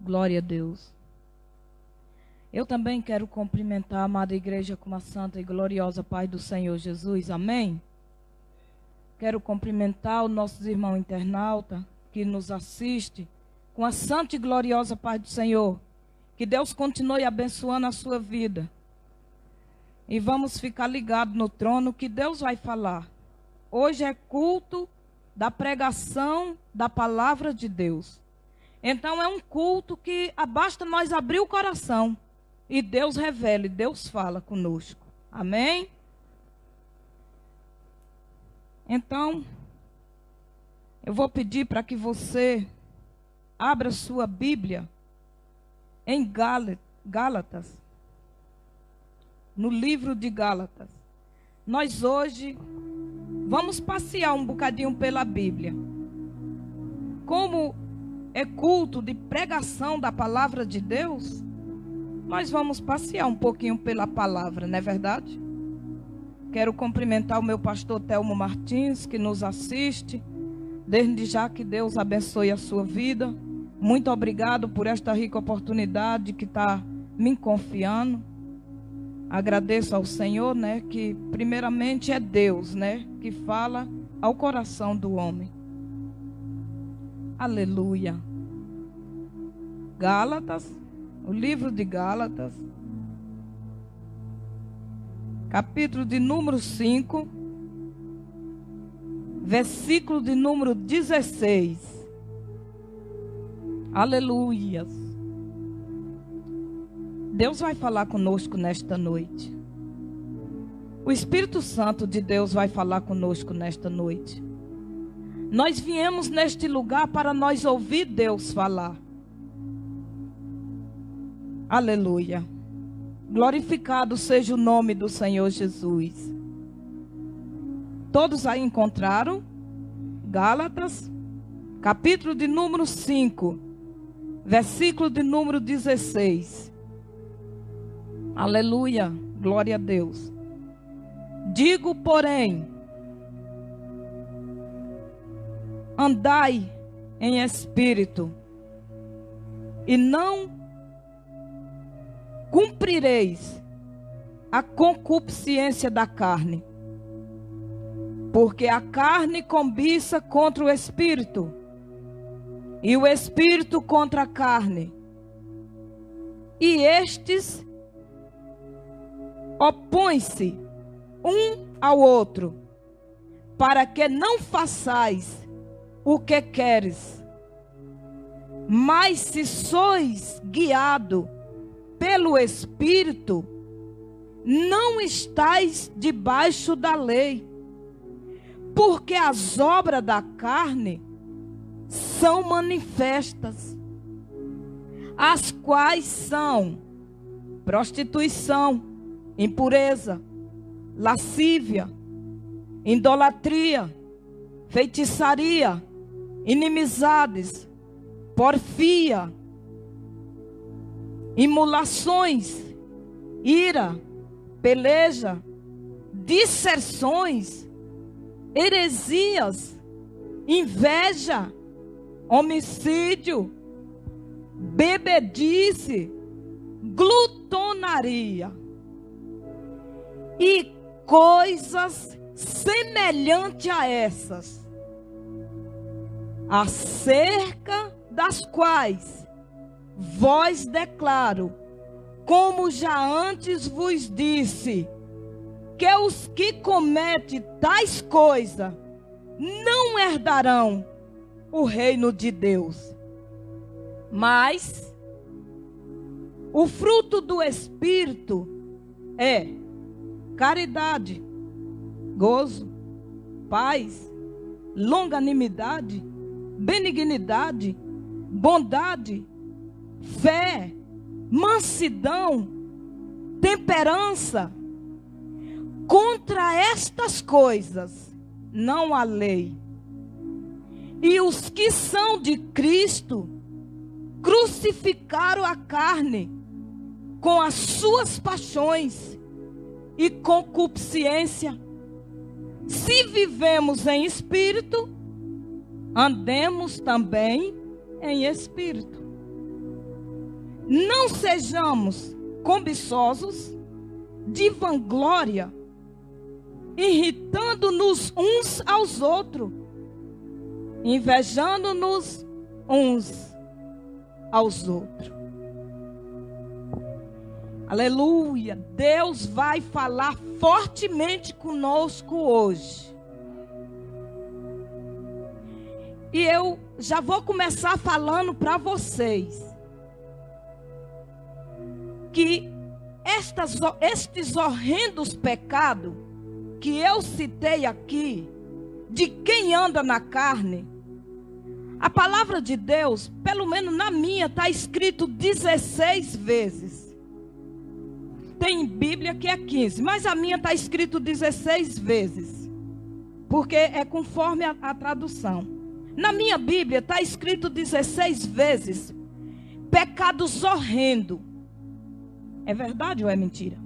Glória a Deus. Eu também quero cumprimentar a amada igreja com a santa e gloriosa paz do Senhor Jesus. Amém? Quero cumprimentar os nossos irmãos internautas que nos assistem com a santa e gloriosa paz do Senhor. Que Deus continue abençoando a sua vida. E vamos ficar ligados no trono que Deus vai falar. Hoje é culto da pregação da palavra de Deus. Então é um culto que basta nós abrir o coração e Deus revela, Deus fala conosco. Amém? Então, eu vou pedir para que você abra sua Bíblia em Gálatas, no livro de Gálatas. Nós hoje vamos passear um bocadinho pela Bíblia. Como é culto de pregação da palavra de Deus, nós vamos passear um pouquinho pela palavra, não é verdade? Quero cumprimentar o meu pastor Telmo Martins, que nos assiste. Desde já que Deus abençoe a sua vida. Muito obrigado por esta rica oportunidade que está me confiando. Agradeço ao Senhor, né, que primeiramente é Deus, né, que fala ao coração do homem. Aleluia. Gálatas, o livro de Gálatas, capítulo de número 5, versículo de número 16. Aleluia. Deus vai falar conosco nesta noite. O Espírito Santo de Deus vai falar conosco nesta noite. Nós viemos neste lugar para nós ouvir Deus falar. Aleluia. Glorificado seja o nome do Senhor Jesus. Todos aí encontraram? Gálatas, capítulo de número 5, versículo de número 16. Aleluia. Glória a Deus. Digo, porém, andai em espírito, e não cumprireis a concupiscência da carne. Porque a carne cobiça contra o espírito, e o espírito contra a carne. E estes opõem-se um ao outro, para que não façais o que queres. Mas se sois guiado pelo Espírito, não estais debaixo da lei. Porque as obras da carne são manifestas, as quais são prostituição, impureza, lascívia, idolatria, feitiçaria, inimizades, porfia, imulações, ira, peleja, disserções, heresias, inveja, homicídio, bebedice, glutonaria e coisas semelhantes a essas, acerca das quais vós declaro, como já antes vos disse, que os que cometem tais coisas não herdarão o reino de Deus. Mas o fruto do Espírito é caridade, gozo, paz, longanimidade, benignidade, bondade, fé, mansidão, temperança. Contra estas coisas não há lei. E os que são de Cristo crucificaram a carne com as suas paixões e concupiscência. Se vivemos em espírito, andemos também em espírito. não sejamos cobiçosos, de vanglória, irritando-nos uns aos outros, invejando-nos uns aos outros. Aleluia! Deus vai falar fortemente conosco hoje. E eu já vou começar falando para vocês que estes horrendos pecados que eu citei aqui, de quem anda na carne, a palavra de Deus, pelo menos na minha, está escrito 16 vezes. Tem Bíblia que é 15, mas a minha está escrito 16 vezes, porque é conforme a tradução. Na minha Bíblia está escrito 16 vezes, pecados horrendos. É verdade ou é mentira?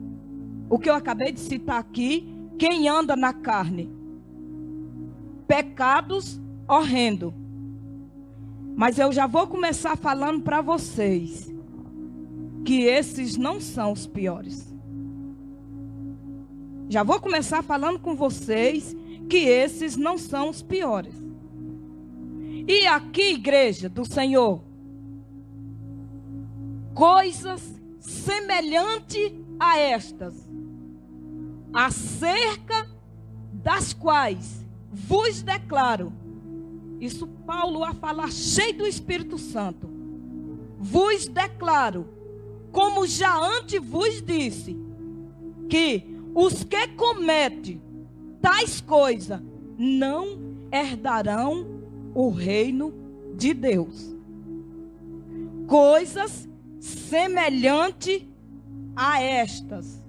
O que eu acabei de citar aqui, quem anda na carne, pecados horrendos. Mas eu já vou começar falando para vocês que esses não são os piores. Já vou começar falando com vocês que esses não são os piores. E aqui, igreja do Senhor, coisas semelhantes a estas, acerca das quais vos declaro. Isso Paulo a falar cheio do Espírito Santo. Vos declaro, como já antes vos disse, que os que cometem tais coisas não herdarão o reino de Deus. Coisas semelhantes a estas,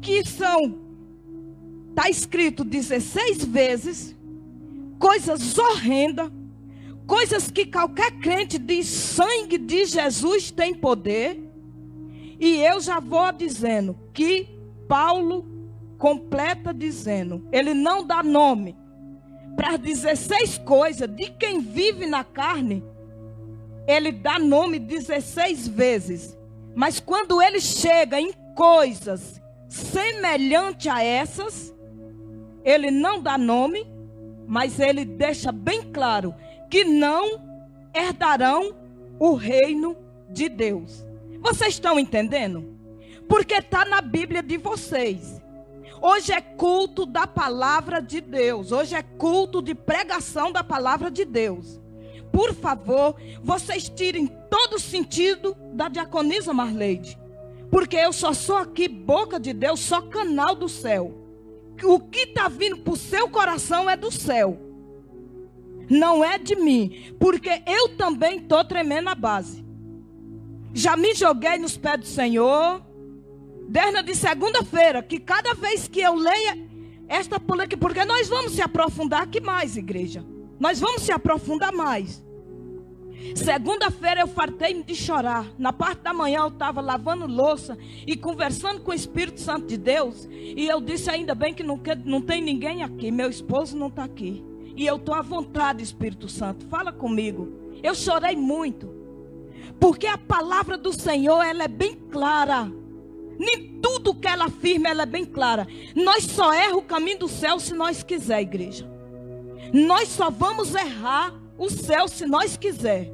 que são, está escrito 16 vezes, coisas horrendas, coisas que qualquer crente diz, sangue de Jesus tem poder. E eu já vou dizendo que Paulo completa dizendo, ele não dá nome para 16 coisas de quem vive na carne. Ele dá nome 16 vezes, mas quando ele chega em coisas semelhantes a essas, ele não dá nome, mas ele deixa bem claro que não herdarão o reino de Deus. Vocês estão entendendo? Porque está na Bíblia de vocês. Hoje é culto da palavra de Deus. Hoje é culto de pregação da palavra de Deus. Por favor, vocês tirem todo o sentido da diaconisa Marleide. Porque eu só sou aqui boca de Deus, só canal do céu. O que está vindo para o seu coração é do céu. Não é de mim. Porque eu também estou tremendo a base. Já me joguei nos pés do Senhor. Desde de segunda-feira, que cada vez que eu leia esta política, porque nós vamos se aprofundar aqui mais, igreja. Nós vamos se aprofundar mais. Segunda-feira eu fartei de chorar. Na parte da manhã eu estava lavando louça e conversando com o Espírito Santo de Deus. E eu disse, ainda bem que não tem ninguém aqui. Meu esposo não está aqui. E eu estou à vontade, Espírito Santo. Fala comigo. Eu chorei muito. Porque a palavra do Senhor, ela é bem clara. Nem tudo que ela afirma, ela é bem clara. Nós só erramos o caminho do céu se nós quiser, igreja. Nós só vamos errar o céu se nós quiser.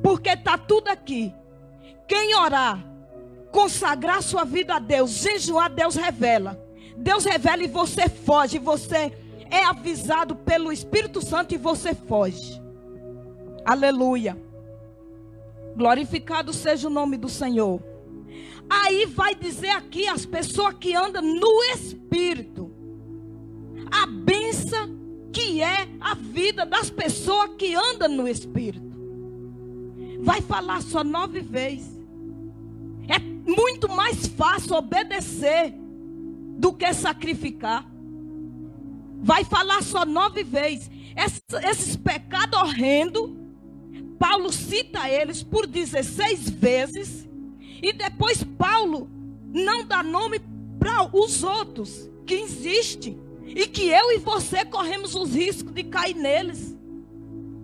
Porque está tudo aqui. Quem orar, consagrar sua vida a Deus, jejuar, Deus revela. Deus revela e você foge. Você é avisado pelo Espírito Santo e você foge. Aleluia. Glorificado seja o nome do Senhor. Aí vai dizer aqui as pessoas que andam no Espírito. A bênção que é a vida das pessoas que andam no Espírito. Vai falar só 9 vezes. É muito mais fácil obedecer do que sacrificar. Vai falar só 9 vezes. Esses pecados horrendos, Paulo cita eles por 16 vezes. E depois Paulo não dá nome para os outros que existem. E que eu e você corremos os riscos de cair neles.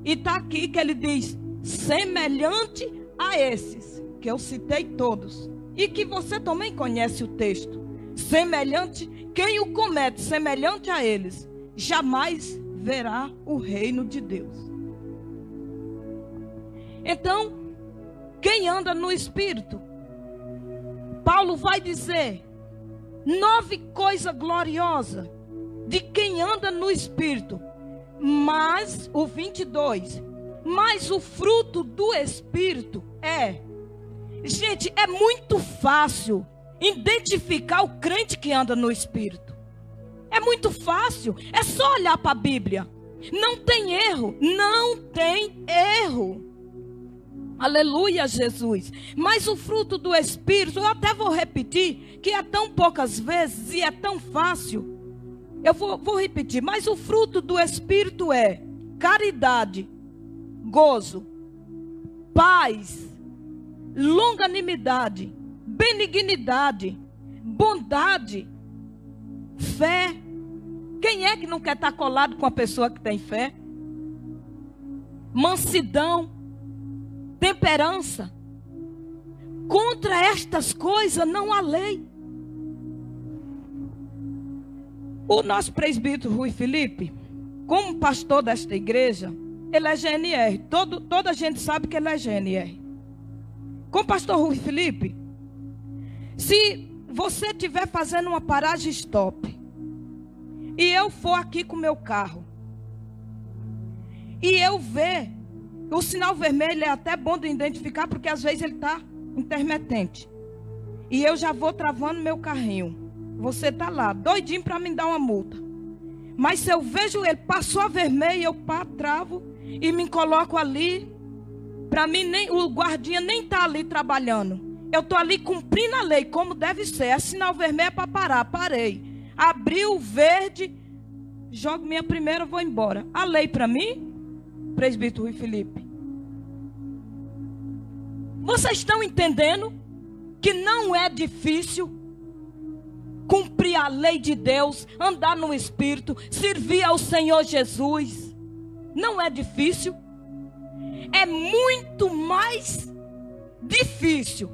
E está aqui que ele diz, semelhante a esses, que eu citei todos, e que você também conhece o texto. Semelhante, quem o comete semelhante a eles, jamais verá o reino de Deus. Então, quem anda no Espírito, Paulo vai dizer 9 coisas gloriosas de quem anda no Espírito. Mas, o 22, mas o fruto do Espírito é... Gente, é muito fácil identificar o crente que anda no Espírito. É muito fácil, é só olhar para a Bíblia. Não tem erro, não tem erro. Aleluia, Jesus. Mas o fruto do Espírito, eu até vou repetir, que é tão poucas vezes e é tão fácil. Eu vou repetir, mas o fruto do Espírito é caridade, gozo, paz, longanimidade, benignidade, bondade, fé. Quem é que não quer estar colado com a pessoa que tem fé? Mansidão, temperança. Contra estas coisas não há lei. O nosso presbítero Rui Felipe, como pastor desta igreja, ele é GNR. Toda a gente sabe que ele é GNR. Com o pastor Rui Felipe, se você estiver fazendo uma paragem stop, e eu for aqui com o meu carro, e eu ver, o sinal vermelho é até bom de identificar, porque às vezes ele está intermitente, e eu já vou travando meu carrinho, você está lá, doidinho para me dar uma multa, mas se eu vejo ele, passou a vermelho, eu travo, e me coloco ali. Para mim, o guardinha nem está ali trabalhando. Eu estou ali cumprindo a lei, como deve ser. É sinal vermelho é para parar. Parei. Abriu o verde, jogo minha primeira, vou embora. A lei para mim, presbítero Rui Felipe. Vocês estão entendendo que não é difícil cumprir a lei de Deus, andar no Espírito, servir ao Senhor Jesus? Não é difícil. É muito mais difícil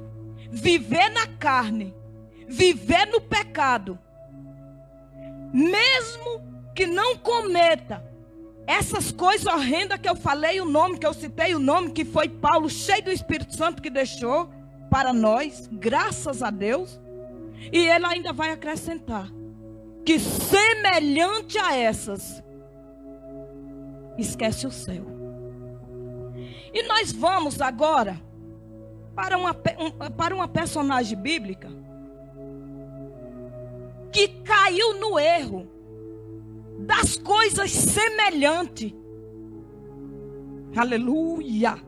viver na carne, viver no pecado, mesmo que não cometa essas coisas horrendas que eu falei o nome, que eu citei o nome, que foi Paulo, cheio do Espírito Santo, que deixou para nós, graças a Deus. E ele ainda vai acrescentar que semelhante a essas, esquece o céu. E nós vamos agora para uma personagem bíblica que caiu no erro das coisas semelhantes. Aleluia!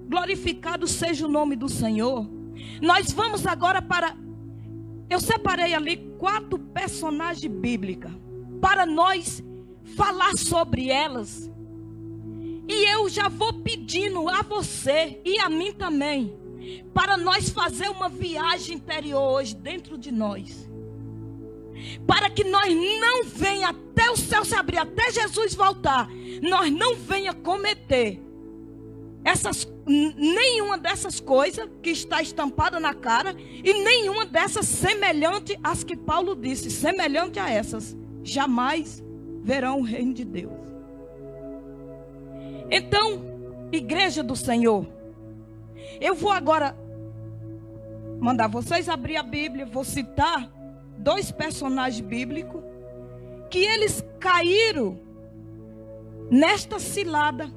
Glorificado seja o nome do Senhor. Nós vamos agora para... Eu separei ali 4 personagens bíblicas para nós falar sobre elas. E eu já vou pedindo a você e a mim também, para nós fazer uma viagem interior hoje dentro de nós. Para que nós não venha até o céu se abrir, até Jesus voltar, nós não venha cometer nenhuma dessas coisas que está estampada na cara, e nenhuma dessas semelhante às que Paulo disse, semelhante a essas, jamais verão o reino de Deus. Então, igreja do Senhor, eu vou agora mandar vocês abrir a Bíblia. Vou citar 2 personagens bíblicos que eles caíram nesta cilada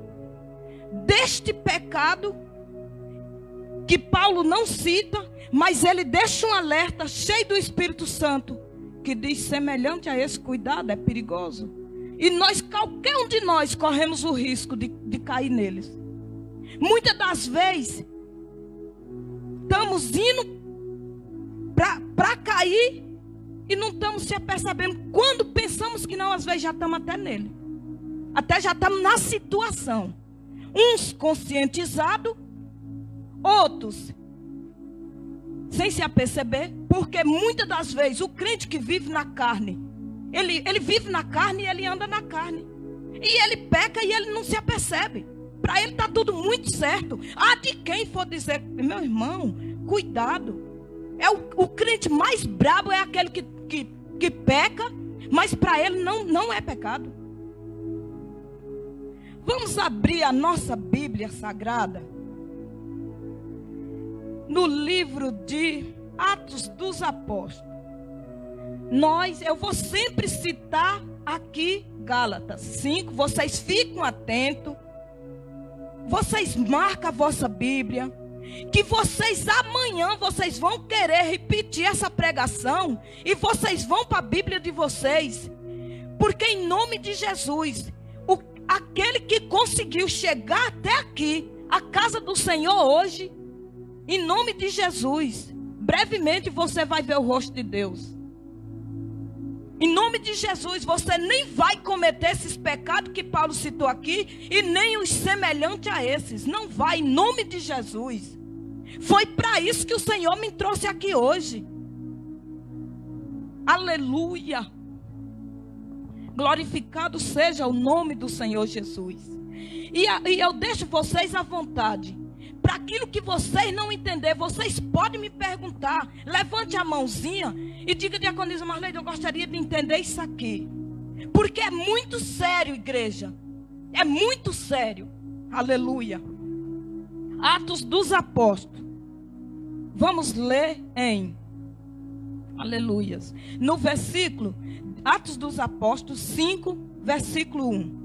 deste pecado que Paulo não cita, mas ele deixa um alerta cheio do Espírito Santo que diz semelhante a esse, cuidado, é perigoso. E qualquer um de nós corremos o risco de cair neles. Muitas das vezes estamos indo para cair e não estamos se apercebendo. Quando pensamos que não, às vezes já estamos até nele. Até já estamos na situação. Uns conscientizados, outros sem se aperceber. Porque muitas das vezes o crente que vive na carne, ele vive na carne e ele anda na carne. E ele peca e ele não se apercebe. Para ele está tudo muito certo. Ah, de quem for dizer, meu irmão, cuidado. O crente mais brabo é aquele que peca, mas para ele não é pecado. Vamos abrir a nossa Bíblia Sagrada no livro de Atos dos Apóstolos. Eu vou sempre citar aqui Gálatas 5. Vocês ficam atentos. Vocês marcam a vossa Bíblia. Que amanhã vocês vão querer repetir essa pregação. E vocês vão para a Bíblia de vocês. Porque em nome de Jesus, aquele que conseguiu chegar até aqui, a casa do Senhor hoje, em nome de Jesus, brevemente você vai ver o rosto de Deus. Em nome de Jesus, você nem vai cometer esses pecados que Paulo citou aqui, e nem os semelhantes a esses. Não vai, em nome de Jesus. Foi para isso que o Senhor me trouxe aqui hoje. Aleluia. Glorificado seja o nome do Senhor Jesus. E eu deixo vocês à vontade. Para aquilo que vocês não entenderem, vocês podem me perguntar. Levante a mãozinha e diga: diaconisa Marleide, eu gostaria de entender isso aqui. Porque é muito sério, igreja. É muito sério. Aleluia. Atos dos Apóstolos. Vamos ler em... Aleluias. No versículo... Atos dos Apóstolos 5, versículo 1.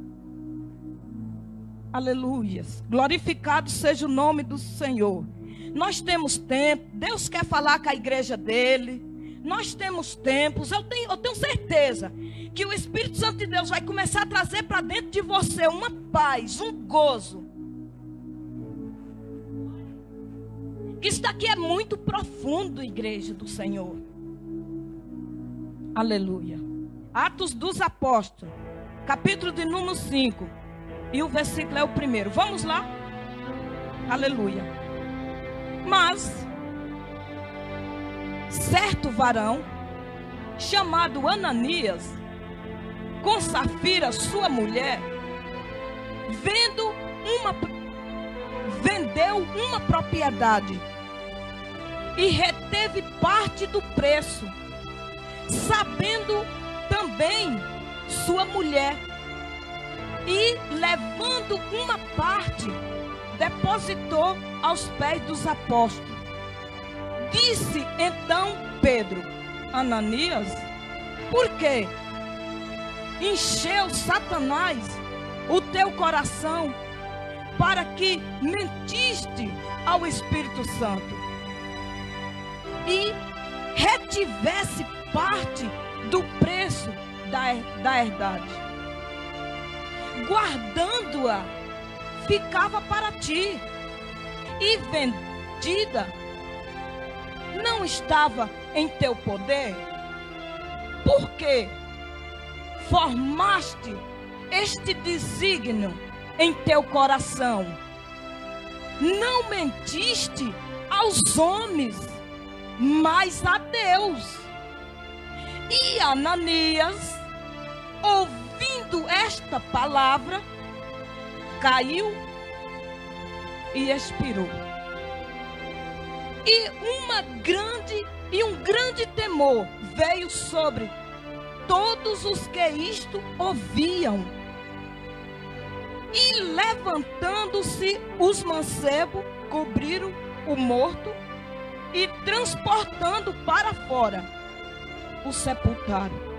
Aleluias. Glorificado seja o nome do Senhor. Nós temos tempo. Deus quer falar com a igreja dele. Nós temos tempos. Eu tenho certeza que o Espírito Santo de Deus vai começar a trazer para dentro de você uma paz, um gozo. Que isso daqui é muito profundo, igreja do Senhor. Aleluia. Atos dos Apóstolos, capítulo de número 5. E o versículo é o primeiro. Vamos lá? Aleluia. Mas certo varão, chamado Ananias, com Safira, sua mulher, vendeu uma propriedade e reteve parte do preço, sabendo também sua mulher, e levando uma parte, depositou aos pés dos apóstolos. Disse então Pedro: Ananias, por quê? Encheu Satanás o teu coração para que mentiste ao Espírito Santo e retivesse parte do preço da herdade. Guardando-a, ficava para ti, e vendida não estava em teu poder, porque formaste este desígnio em teu coração. Não mentiste aos homens, mas a Deus. E Ananias, ouvindo esta palavra, caiu e expirou. E um grande temor veio sobre todos os que isto ouviam. E levantando-se os mancebos, cobriram o morto e transportando para fora, o sepultaram.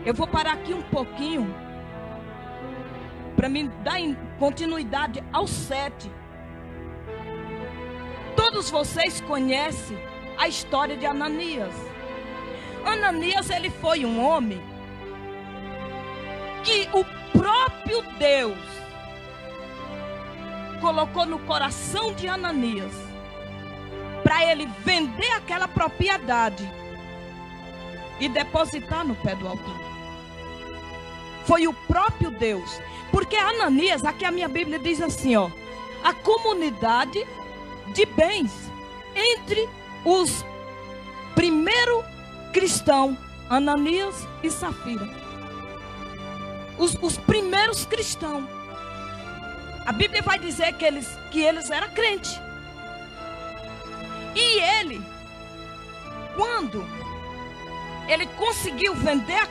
Eu vou parar aqui um pouquinho para me dar continuidade ao 7. Todos vocês conhecem a história de Ananias. Ananias, ele foi um homem que o próprio Deus colocou no coração de Ananias para ele vender aquela propriedade e depositar no pé do altar. Foi o próprio Deus. Porque Ananias, aqui a minha Bíblia diz assim, ó: a comunidade de bens entre os primeiros cristãos, Ananias e Safira. Os primeiros cristãos. A Bíblia vai dizer que eles eram crentes. E ele, quando ele conseguiu vender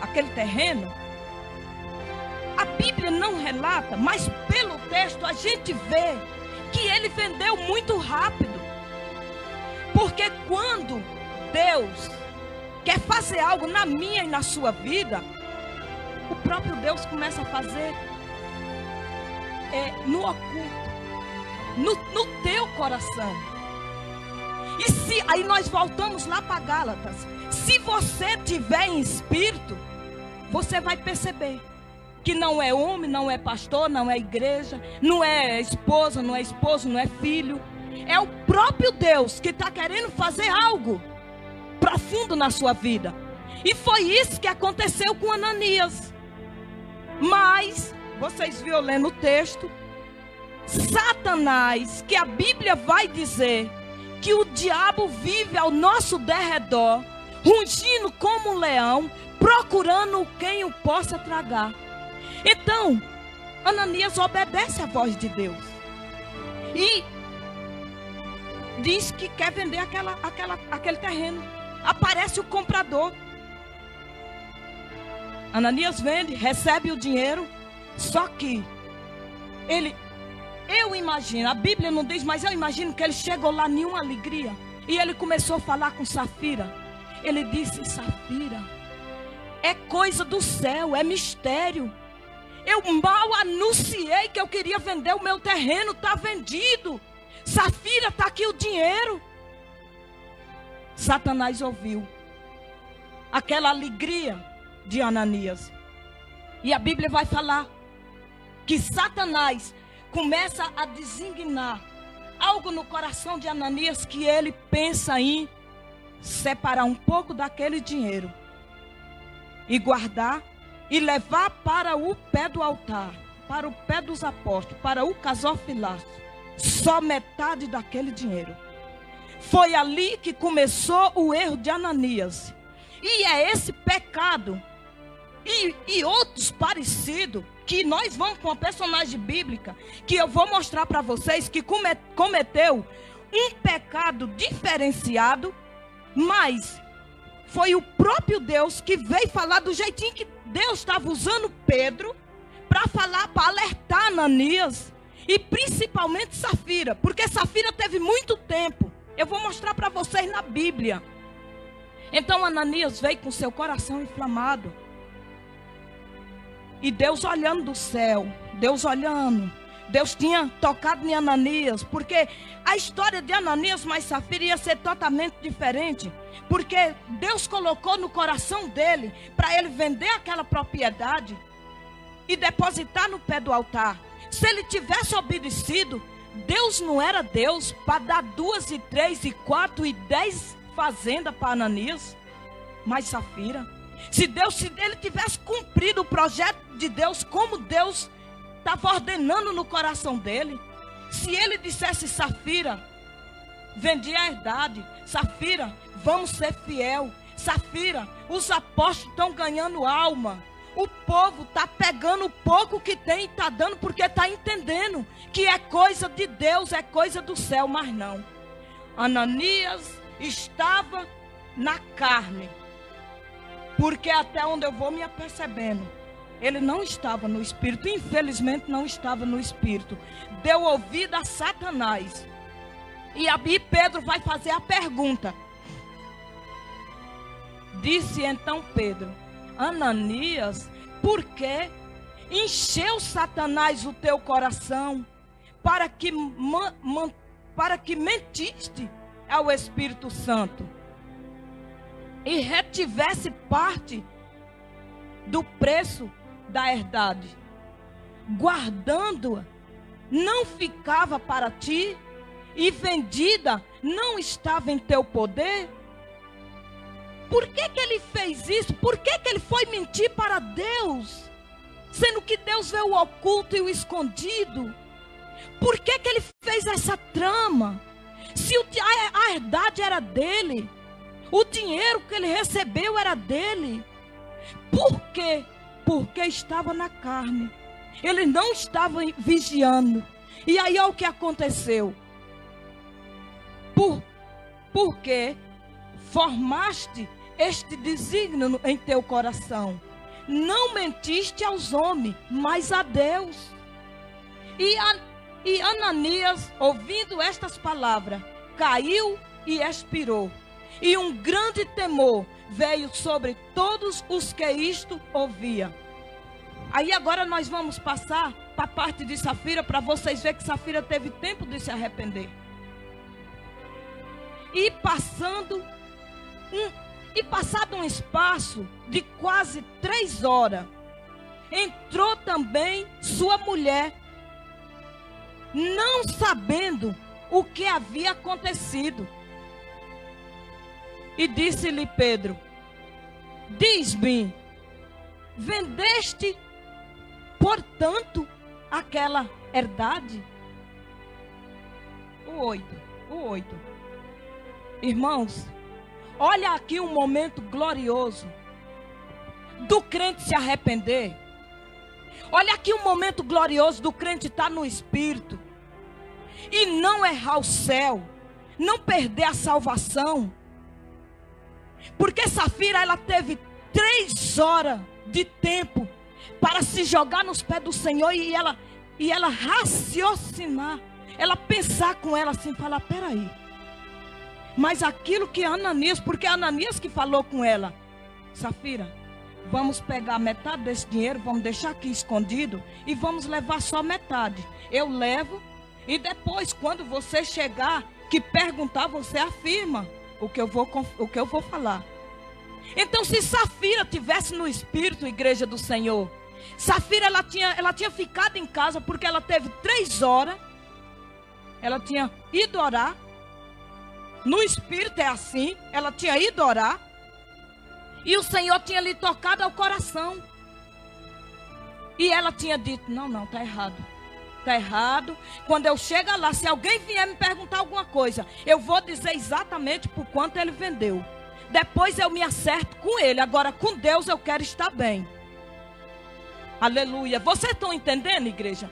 aquele terreno, a Bíblia não relata, mas pelo texto a gente vê que ele vendeu muito rápido. Porque quando Deus quer fazer algo na minha e na sua vida, o próprio Deus começa a fazer no oculto, no teu coração. E se aí nós voltamos lá para Gálatas, se você tiver em espírito, você vai perceber que não é homem, não é pastor, não é igreja, não é esposa, não é esposo, não é filho. É o próprio Deus que está querendo fazer algo profundo na sua vida. E foi isso que aconteceu com Ananias. Mas, vocês viram lendo o texto, Satanás, que a Bíblia vai dizer que o diabo vive ao nosso derredor, rugindo como um leão, procurando quem o possa tragar. Então, Ananias obedece à voz de Deus e diz que quer vender aquele terreno. Aparece o comprador. Ananias vende, recebe o dinheiro. Só que eu imagino, a Bíblia não diz, mas eu imagino que ele chegou lá em uma alegria. E ele começou a falar com Safira. Ele disse: Safira, é coisa do céu, é mistério. Eu mal anunciei que eu queria vender o meu terreno, está vendido. Safira, está aqui o dinheiro. Satanás ouviu aquela alegria de Ananias. E a Bíblia vai falar que Satanás começa a designar algo no coração de Ananias, que ele pensa em separar um pouco daquele dinheiro e guardar e levar para o pé do altar, para o pé dos apóstolos, para o casofilácio, só metade daquele dinheiro. Foi ali que começou o erro de Ananias. E é esse pecado e outros parecidos que nós vamos com a personagem bíblica, que eu vou mostrar para vocês, que cometeu um pecado diferenciado, mas foi o próprio Deus que veio falar do jeitinho que Deus estava usando Pedro para falar, para alertar Ananias e principalmente Safira, porque Safira teve muito tempo. Eu vou mostrar para vocês na Bíblia. Então Ananias veio com seu coração inflamado. E Deus olhando do céu, Deus olhando. Deus tinha tocado em Ananias, porque a história de Ananias mais Safira ia ser totalmente diferente. Porque Deus colocou no coração dele, para ele vender aquela propriedade e depositar no pé do altar. Se ele tivesse obedecido, Deus não era Deus para dar 2 e 3 e 4 e 10 fazendas para Ananias, mas Safira. Se ele tivesse cumprido o projeto de Deus, como Deus estava ordenando no coração dele, se ele dissesse: Safira, vendi a herdade, Safira, vamos ser fiel, Safira, os apóstolos estão ganhando alma, o povo está pegando o pouco que tem e está dando, porque está entendendo que é coisa de Deus, é coisa do céu. Mas não, Ananias estava na carne, porque até onde eu vou me apercebendo, ele não estava no Espírito, infelizmente não estava no Espírito. Deu ouvido a Satanás. E aí Pedro vai fazer a pergunta. Disse então Pedro: Ananias, por que encheu Satanás o teu coração para que mentiste ao Espírito Santo e retivesse parte do preço da herdade, guardando-a, não ficava para ti, e vendida não estava em teu poder? Por que ele fez isso? Por que ele foi mentir para Deus, sendo que Deus vê o oculto e o escondido? Por que ele fez essa trama? Se a herdade era dele, o dinheiro que ele recebeu era dele. Por quê? Porque estava na carne. Eles não estavam vigiando. E aí olha o que aconteceu. Porque formaste este desígnio em teu coração. Não mentiste aos homens, mas a Deus. E Ananias, ouvindo estas palavras, caiu e expirou. E um grande temor veio sobre todos os que isto ouviam. Aí agora nós vamos passar para a parte de Safira, para vocês verem que Safira teve tempo de se arrepender. E passado um espaço de quase 3 horas, entrou também sua mulher, não sabendo o que havia acontecido. E disse-lhe Pedro: diz-me, vendeste, portanto, aquela herdade? O 8. Irmãos, olha aqui um momento glorioso do crente se arrepender. Olha aqui um momento glorioso do crente estar no Espírito e não errar o céu, não perder a salvação. Porque Safira, ela teve 3 horas de tempo para se jogar nos pés do Senhor e ela raciocinar, ela pensar com ela assim, falar: peraí, mas aquilo que Ananias, porque é Ananias que falou com ela: Safira, vamos pegar metade desse dinheiro, vamos deixar aqui escondido e vamos levar só metade. Eu levo e depois, quando você chegar, que perguntar, você afirma o que eu vou falar. Então, se Safira tivesse no Espírito, igreja do Senhor, Safira, ela tinha ficado em casa porque ela teve 3 horas, ela tinha ido orar. No Espírito é assim, ela tinha ido orar e o Senhor tinha lhe tocado ao coração. E ela tinha dito: não, está errado. Está errado. Quando eu chegar lá, se alguém vier me perguntar alguma coisa, eu vou dizer exatamente por quanto ele vendeu. Depois eu me acerto com ele. Agora com Deus eu quero estar bem. Aleluia. Vocês estão entendendo, igreja?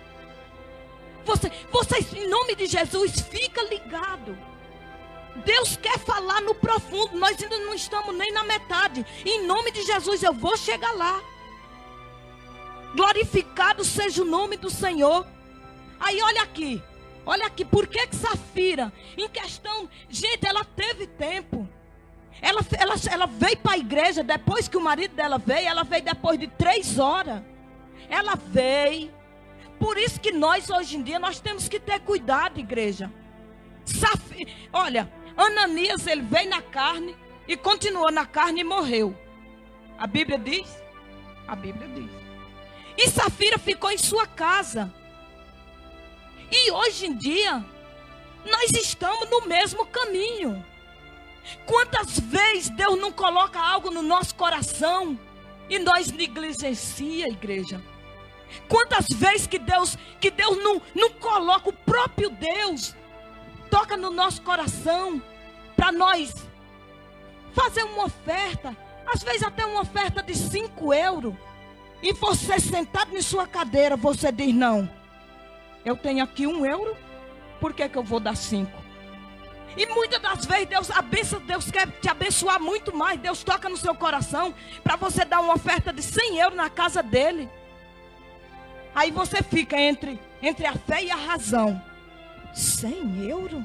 Vocês, em nome de Jesus, fica ligado. Deus quer falar no profundo. Nós ainda não estamos nem na metade. Em nome de Jesus eu vou chegar lá. Glorificado seja o nome do Senhor. Aí olha aqui, por que Safira, em questão, gente, ela teve tempo. Ela veio para a igreja depois que o marido dela veio. Ela veio depois de 3 horas. Ela veio. Por isso que nós hoje em dia nós temos que ter cuidado, igreja. Olha, Ananias, ele veio na carne e continuou na carne e morreu. A Bíblia diz? A Bíblia diz. E Safira ficou em sua casa. E hoje em dia, nós estamos no mesmo caminho. Quantas vezes Deus não coloca algo no nosso coração e nós negligencia, igreja? Quantas vezes que Deus não coloca, o próprio Deus toca no nosso coração para nós fazer uma oferta, às vezes até uma oferta de 5 euros, e você sentado em sua cadeira, você diz: não, eu tenho aqui 1 euro, por que eu vou dar 5? E muitas das vezes Deus quer te abençoar muito mais. Deus toca no seu coração para você dar uma oferta de 100 euros na casa dele. Aí você fica entre a fé e a razão. 100 euros?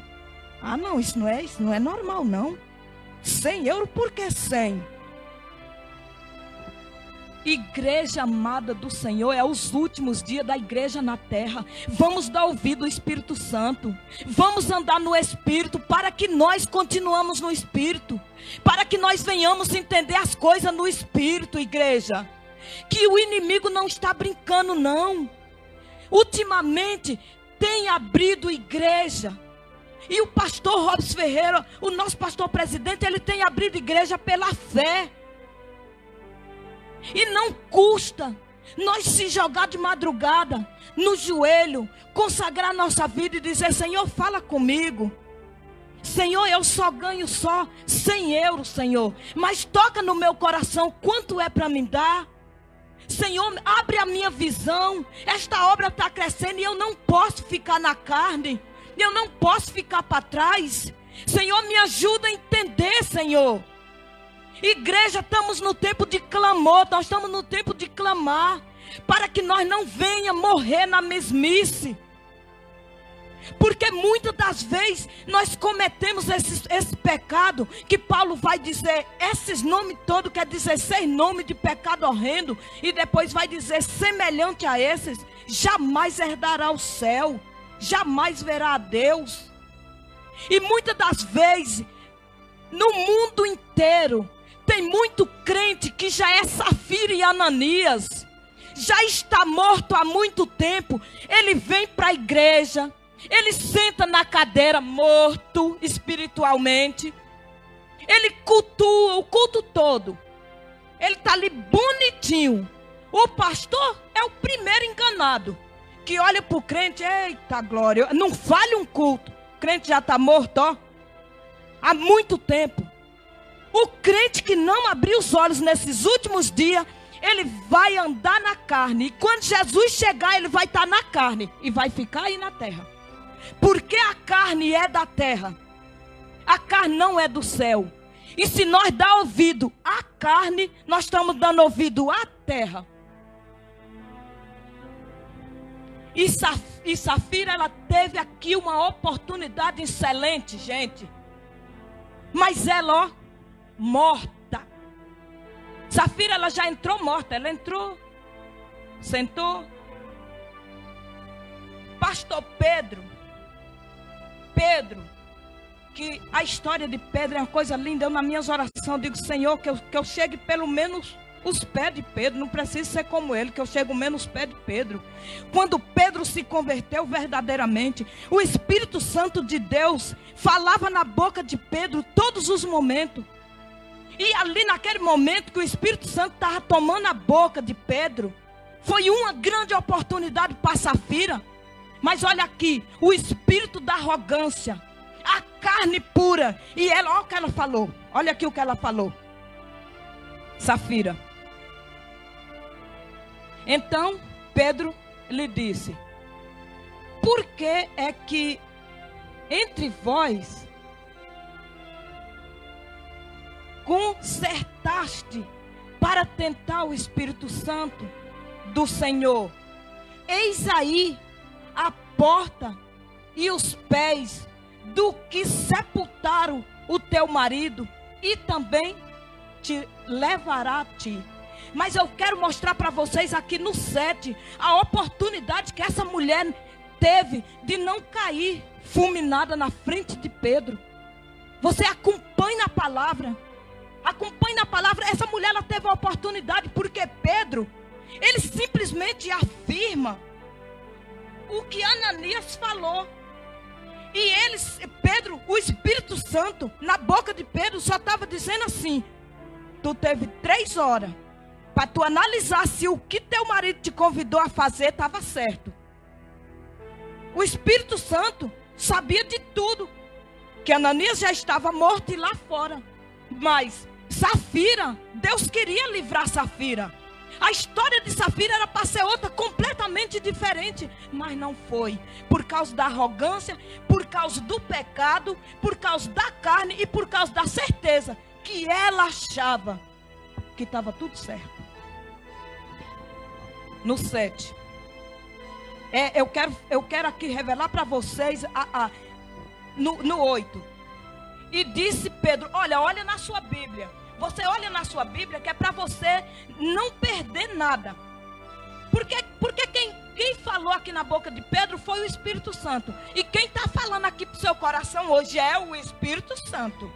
Ah, não, isso não é normal, não. 100 euros, por que 100? Igreja amada do Senhor, é os últimos dias da igreja na terra. Vamos dar ouvido ao Espírito Santo. Vamos andar no Espírito para que nós continuamos no Espírito. Para que nós venhamos entender as coisas no Espírito, igreja. Que o inimigo não está brincando, não. Ultimamente tem abrido igreja. E o pastor Robson Ferreira, o nosso pastor presidente, ele tem abrido igreja pela fé. E não custa nós se jogar de madrugada, no joelho, consagrar nossa vida e dizer: Senhor, fala comigo. Senhor, eu só ganho 100 euros, Senhor. Mas toca no meu coração quanto é para me dar. Senhor, abre a minha visão. Esta obra está crescendo e eu não posso ficar na carne. Eu não posso ficar para trás. Senhor, me ajuda a entender, Senhor. Igreja, estamos no tempo de clamor. Nós estamos no tempo de clamar. Para que nós não venhamos morrer na mesmice. Porque muitas das vezes nós cometemos esse pecado que Paulo vai dizer, esses nomes todos quer dizer 6 nomes de pecado horrendo, e depois vai dizer semelhante a esses, jamais herdará o céu, jamais verá a Deus. E muitas das vezes, no mundo inteiro, tem muito crente que já é Safira e Ananias, já está morto há muito tempo, ele vem para a igreja, ele senta na cadeira morto espiritualmente. Ele cultua o culto todo. Ele está ali bonitinho. O pastor é o primeiro enganado. Que olha para o crente, eita glória, não falha um culto. O crente já está morto, ó. Há muito tempo. O crente que não abriu os olhos nesses últimos dias, ele vai andar na carne. E quando Jesus chegar, ele vai estar na carne. E vai ficar aí na terra. Porque a carne é da terra. A carne não é do céu. E se nós dá ouvido à carne, nós estamos dando ouvido à terra. E Safira, ela teve aqui uma oportunidade excelente, gente. Mas ela, ó, morta. Safira, ela já entrou morta. Ela entrou, sentou. Pastor Pedro, que a história de Pedro é uma coisa linda. Eu nas minhas orações digo, Senhor, que eu chegue pelo menos os pés de Pedro. Não preciso ser como ele, que eu chego menos os pés de Pedro. Quando Pedro se converteu verdadeiramente, o Espírito Santo de Deus falava na boca de Pedro todos os momentos. E ali naquele momento que o Espírito Santo estava tomando a boca de Pedro, foi uma grande oportunidade para Safira. Mas olha aqui, o espírito da arrogância, a carne pura. E ela, olha o que ela falou. Olha aqui o que ela falou. Safira. Então, Pedro lhe disse, por que é que entre vós consertaste para tentar o Espírito Santo do Senhor? Eis aí a porta e os pés do que sepultaram o teu marido, e também te levará a ti. Mas eu quero mostrar para vocês aqui no 7 a oportunidade que essa mulher teve de não cair fulminada na frente de Pedro. Você acompanhe na palavra. Acompanhe na palavra. Essa mulher, ela teve a oportunidade porque Pedro, ele simplesmente afirma o que Ananias falou. E eles, Pedro, o Espírito Santo, na boca de Pedro, só estava dizendo assim: tu teve 3 horas para tu analisar se o que teu marido te convidou a fazer estava certo. O Espírito Santo sabia de tudo, que Ananias já estava morto e lá fora. Mas Safira, Deus queria livrar Safira. A história de Safira era para ser outra, completamente diferente. Mas não foi. Por causa da arrogância, por causa do pecado, por causa da carne e por causa da certeza que ela achava que estava tudo certo. No 7. Eu quero aqui revelar para vocês no 8. E disse Pedro, olha na sua Bíblia. Você olha na sua Bíblia que é para você não perder nada. Porque quem falou aqui na boca de Pedro foi o Espírito Santo. E quem está falando aqui para o seu coração hoje é o Espírito Santo.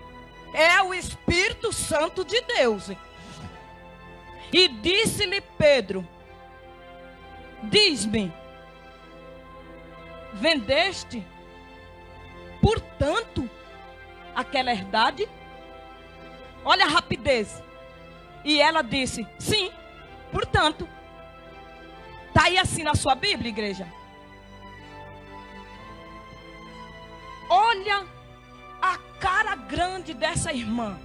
É o Espírito Santo de Deus. E disse-lhe Pedro, diz-me, vendeste, portanto, aquela herdade? Olha a rapidez. E ela disse, sim, portanto. Está aí assim na sua Bíblia, igreja? Olha a cara grande dessa irmã.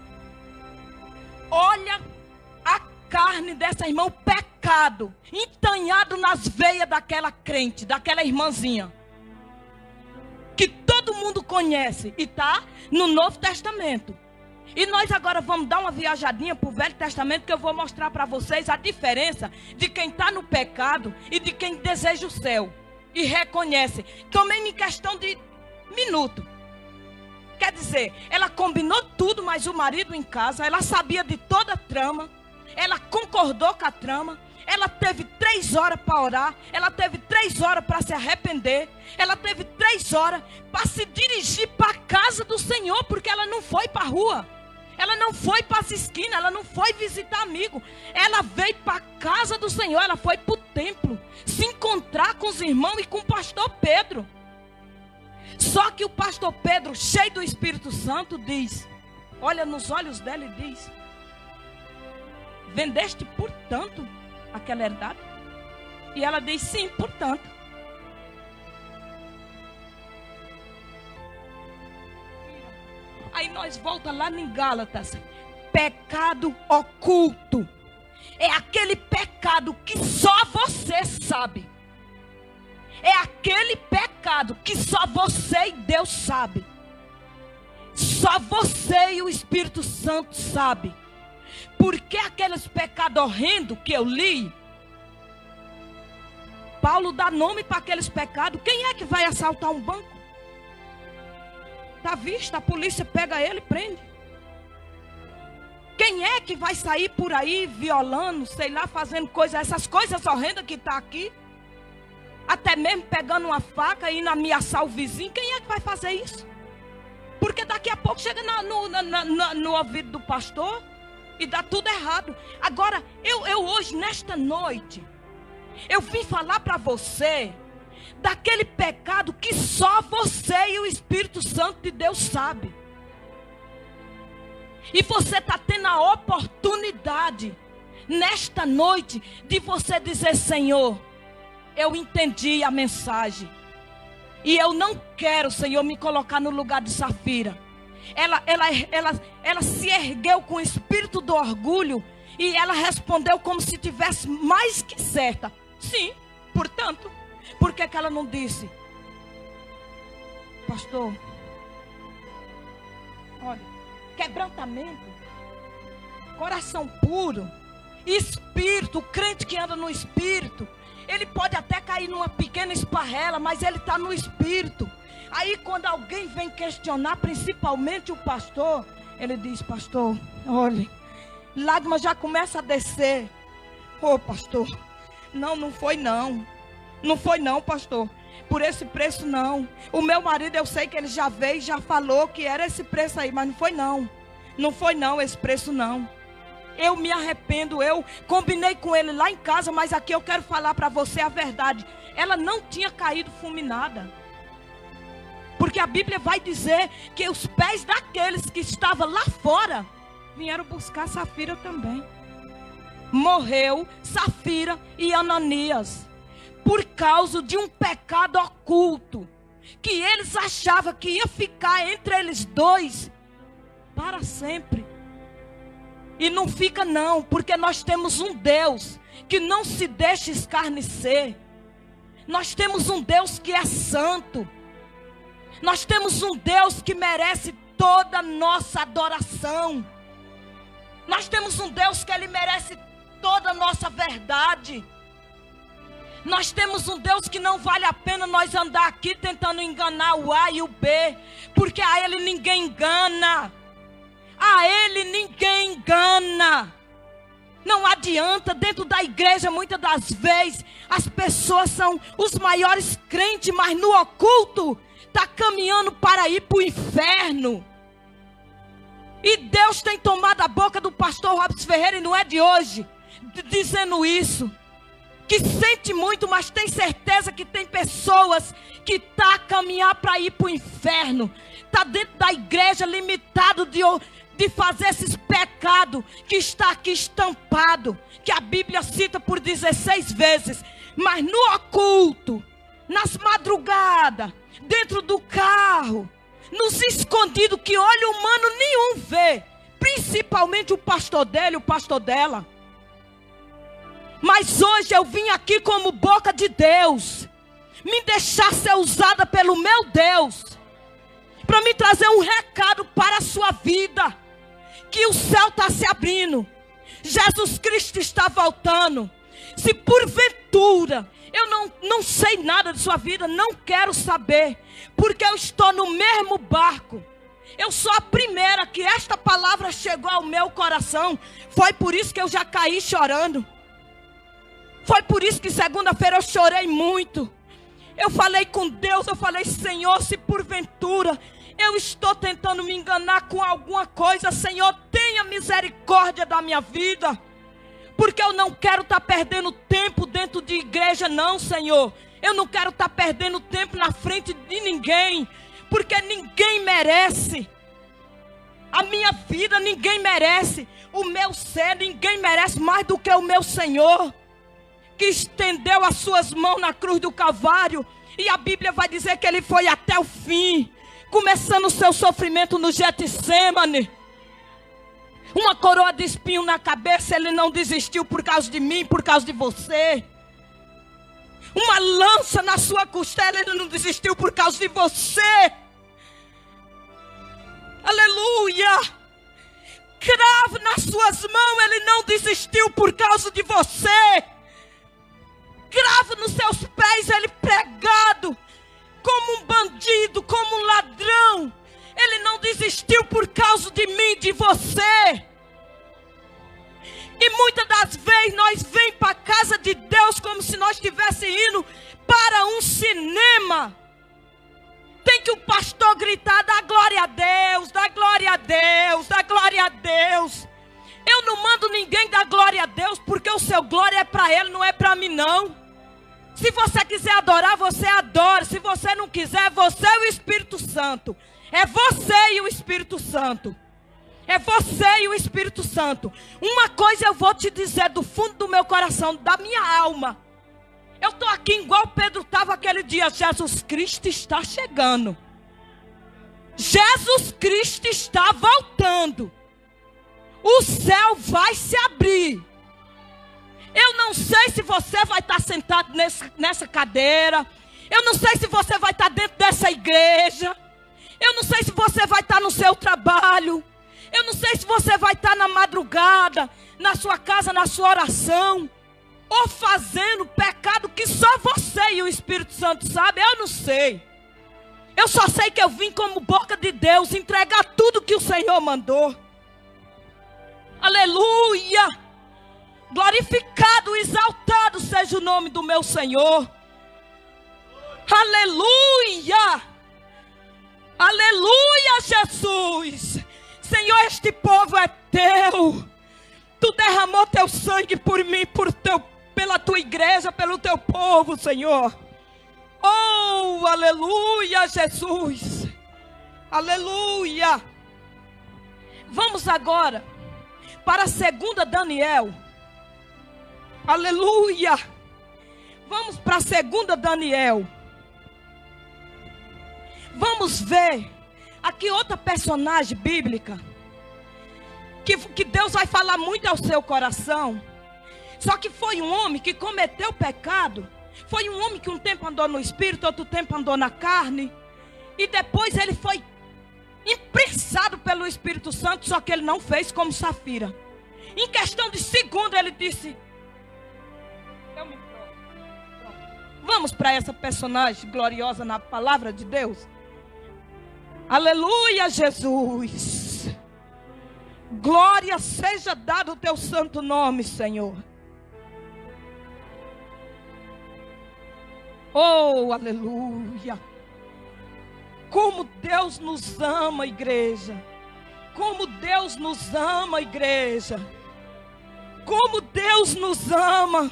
Olha a carne dessa irmã, o pecado pecado entranhado nas veias daquela crente, daquela irmãzinha, que todo mundo conhece e está no Novo Testamento. E nós agora vamos dar uma viajadinha para o Velho Testamento, que eu vou mostrar para vocês a diferença de quem está no pecado e de quem deseja o céu e reconhece. Também em questão de minuto. Quer dizer, ela combinou tudo, mas o marido em casa, ela sabia de toda a trama, ela concordou com a trama, ela teve 3 horas para orar, ela teve 3 horas para se arrepender, ela teve 3 horas para se dirigir para a casa do Senhor, porque ela não foi para a rua, ela não foi para as esquinas, ela não foi visitar amigo, ela veio para a casa do Senhor, ela foi para o templo, se encontrar com os irmãos e com o pastor Pedro. Só que o pastor Pedro, cheio do Espírito Santo, diz, olha nos olhos dela e diz: vendeste por tanto aquela herdade? E ela diz: sim, por tanto. Aí nós voltamos lá em Gálatas. Pecado oculto é aquele pecado que só você sabe. É aquele pecado que só você e Deus sabe. Só você e o Espírito Santo sabe. Porque aqueles pecados horrendos que eu li, Paulo dá nome para aqueles pecados. Quem é que vai assaltar um banco? Está visto, a polícia pega ele e prende. Quem é que vai sair por aí violando, sei lá, fazendo coisas, essas coisas horrendas que está aqui? Até mesmo pegando uma faca e indo ameaçar o vizinho. Quem é que vai fazer isso? Porque daqui a pouco chega no ouvido do pastor e dá tudo errado. Agora, eu hoje, nesta noite, eu vim falar para você daquele pecado que só você e o Espírito Santo de Deus sabe. E você está tendo a oportunidade, nesta noite, de você dizer: Senhor, eu entendi a mensagem. E eu não quero, Senhor, me colocar no lugar de Safira. Ela se ergueu com o espírito do orgulho e ela respondeu como se tivesse mais que certa. Sim, portanto, por que ela não disse: pastor, olha, quebrantamento, coração puro, espírito, o crente que anda no espírito, ele pode até cair numa pequena esparrela, mas ele está no espírito. Aí quando alguém vem questionar, principalmente o pastor, ele diz: pastor, olha, lágrimas já começa a descer. Ô pastor, não foi não. Não foi não, pastor. Por esse preço não. O meu marido, eu sei que ele já veio e já falou que era esse preço aí, mas não foi não. Não foi não esse preço não. Eu me arrependo, eu combinei com ele lá em casa, mas aqui eu quero falar para você a verdade. Ela não tinha caído fulminada. Porque a Bíblia vai dizer que os pés daqueles que estavam lá fora vieram buscar Safira também. Morreu Safira e Ananias por causa de um pecado oculto que eles achavam que ia ficar entre eles dois para sempre. E não fica não, porque nós temos um Deus que não se deixa escarnecer. Nós temos um Deus que é santo. Nós temos um Deus que merece toda a nossa adoração. Nós temos um Deus que Ele merece toda a nossa verdade. Nós temos um Deus que não vale a pena nós andar aqui tentando enganar o A e o B, porque a Ele ninguém engana. A Ele ninguém engana. Não adianta, dentro da igreja, muitas das vezes, as pessoas são os maiores crentes, mas no oculto está caminhando para ir para o inferno. E Deus tem tomado a boca do pastor Robson Ferreira, e não é de hoje, dizendo isso. Que sente muito, mas tem certeza que tem pessoas que estão a caminhar para ir para o inferno. Está dentro da igreja limitado de fazer esses pecados que está aqui estampado, que a Bíblia cita por 16 vezes, mas no oculto, nas madrugadas, dentro do carro, nos escondidos que olho humano nenhum vê, principalmente o pastor dele, o pastor dela. Mas hoje eu vim aqui como boca de Deus, me deixar ser usada pelo meu Deus, para me trazer um recado para a sua vida, que o céu está se abrindo, Jesus Cristo está voltando. Se porventura eu não sei nada de sua vida, não quero saber, porque eu estou no mesmo barco. Eu sou a primeira que esta palavra chegou ao meu coração. Foi por isso que eu já caí chorando. Foi por isso que segunda-feira eu chorei muito. Eu falei com Deus, eu falei: Senhor, se porventura eu estou tentando me enganar com alguma coisa, Senhor, tenha misericórdia da minha vida. Porque eu não quero estar perdendo tempo dentro de igreja, não, Senhor. Eu não quero estar perdendo tempo na frente de ninguém, porque ninguém merece. A minha vida ninguém merece. O meu ser ninguém merece mais do que o meu Senhor, que estendeu as suas mãos na cruz do Calvário. E a Bíblia vai dizer que ele foi até o fim, começando o seu sofrimento no Getsemane. Uma coroa de espinho na cabeça, ele não desistiu por causa de mim, por causa de você. Uma lança na sua costela, ele não desistiu por causa de você. Aleluia! Cravo nas suas mãos, ele não desistiu por causa de você. Cravo nos seus pés, ele pregado como um bandido, como um ladrão. Ele não desistiu por causa de mim, de você. E muitas das vezes nós vemos para a casa de Deus como se nós estivéssemos indo para um cinema. Tem que o pastor gritar: dá glória a Deus, dá glória a Deus, dá glória a Deus. Eu não mando ninguém dar glória a Deus, porque o seu glória é para Ele, não é para mim não. Se você quiser adorar, você adora. Se você não quiser, você e o Espírito Santo. É você e o Espírito Santo. É você e o Espírito Santo. Uma coisa eu vou te dizer do fundo do meu coração, da minha alma. Eu estou aqui igual Pedro estava aquele dia. Jesus Cristo está chegando. Jesus Cristo está voltando. O céu vai se abrir. Eu não sei se você vai estar sentado nessa cadeira. Eu não sei se você vai estar dentro dessa igreja. Eu não sei se você vai estar no seu trabalho. Eu não sei se você vai estar na madrugada, na sua casa, na sua oração, ou fazendo pecado que só você e o Espírito Santo sabem. Eu não sei. Eu só sei que eu vim como boca de Deus entregar tudo que o Senhor mandou. Aleluia! Glorificado, exaltado seja o nome do meu Senhor. Aleluia! Aleluia, Jesus! Senhor, este povo é teu. Tu derramou teu sangue por mim, pela tua igreja, pelo teu povo, Senhor. Oh, aleluia, Jesus. Aleluia. Vamos agora para 2 Daniel. Aleluia. Vamos para 2 Daniel. Vamos ver aqui outra personagem bíblica que Deus vai falar muito ao seu coração. Só que foi um homem que cometeu pecado. Foi um homem que um tempo andou no espírito, outro tempo andou na carne. E depois ele foi imprensado pelo Espírito Santo, só que ele não fez como Safira. Em questão de segundo ele disse: eu me provo. Vamos para essa personagem gloriosa na palavra de Deus. Aleluia, Jesus. Glória seja dado o teu santo nome, Senhor. Oh, aleluia. Como Deus nos ama, igreja. Como Deus nos ama, igreja. Como Deus nos ama.